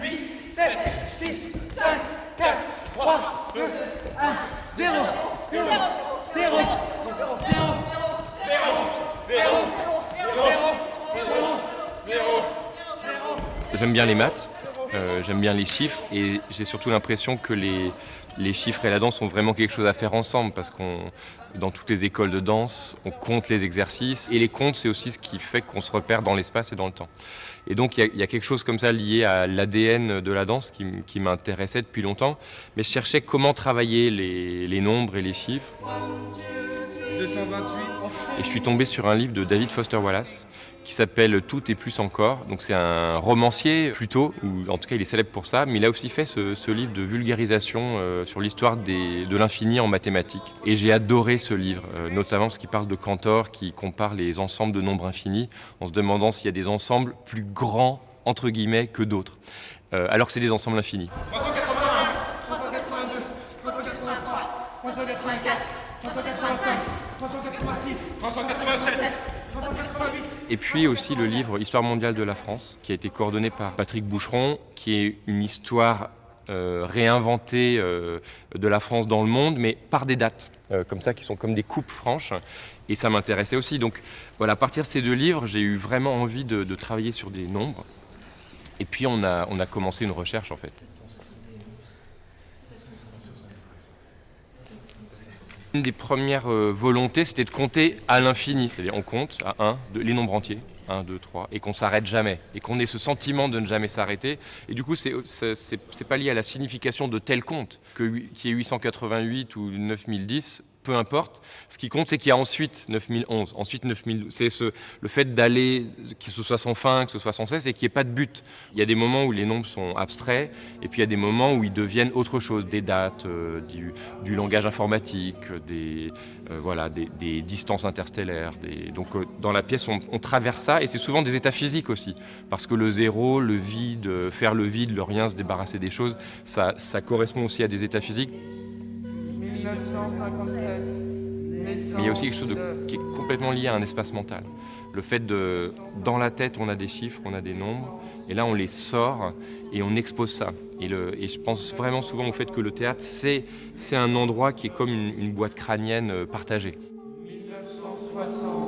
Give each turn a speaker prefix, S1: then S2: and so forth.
S1: 8, 7, 6, 5, 4, 3, 2, 1, 0, 0, 0, 0, 0.
S2: J'aime bien les maths, j'aime bien les chiffres et j'ai surtout l'impression que les chiffres et la danse ont vraiment quelque chose à faire ensemble parce dans toutes les écoles de danse, on compte les exercices et les comptes, c'est aussi ce qui fait qu'on se repère dans l'espace et dans le temps. Et donc il y a quelque chose comme ça lié à l'ADN de la danse qui m'intéressait depuis longtemps, mais je cherchais comment travailler les nombres et les chiffres.
S1: 228.
S2: Et je suis tombé sur un livre de David Foster Wallace qui s'appelle Tout et plus encore. Donc c'est un romancier plutôt, ou en tout cas il est célèbre pour ça, mais il a aussi fait ce livre de vulgarisation sur l'histoire de l'infini en mathématiques. Et j'ai adoré ce livre, notamment parce qu'il parle de Cantor qui compare les ensembles de nombres infinis en se demandant s'il y a des ensembles plus grands, entre guillemets, que d'autres, alors que c'est des ensembles infinis.
S1: 381, 382, 383, 384, 385, 386, 387, 388.
S2: Et puis aussi le livre Histoire mondiale de la France, qui a été coordonné par Patrick Boucheron, qui est une histoire réinventée de la France dans le monde, mais par des dates, comme ça, qui sont comme des coupes franches. Et ça m'intéressait aussi. Donc voilà, à partir de ces deux livres, j'ai eu vraiment envie de travailler sur des nombres. Et puis on a commencé une recherche en fait. Une des premières volontés, c'était de compter à l'infini. C'est-à-dire on compte à 1, les nombres entiers, 1, 2, 3, et qu'on ne s'arrête jamais. Et qu'on ait ce sentiment de ne jamais s'arrêter. Et du coup, c'est pas lié à la signification de tel compte, qu'il y ait 888 ou 9010, peu importe. Ce qui compte, c'est qu'il y a ensuite 9011, ensuite 9012. C'est le fait d'aller, que ce soit sans fin, que ce soit sans cesse, et qu'il n'y ait pas de but. Il y a des moments où les nombres sont abstraits, et puis il y a des moments où ils deviennent autre chose, des dates, du langage informatique, des distances interstellaires. Donc dans la pièce, on traverse ça, et c'est souvent des états physiques aussi. Parce que le zéro, le vide, faire le vide, le rien, se débarrasser des choses, ça correspond aussi à des états physiques.
S1: 1957.
S2: Mais il y a aussi quelque chose qui est complètement lié à un espace mental. Le fait dans la tête, on a des chiffres, on a des nombres, et là, on les sort et on expose ça. Et je pense vraiment souvent au fait que le théâtre, c'est un endroit qui est comme une boîte crânienne partagée.
S1: 1960.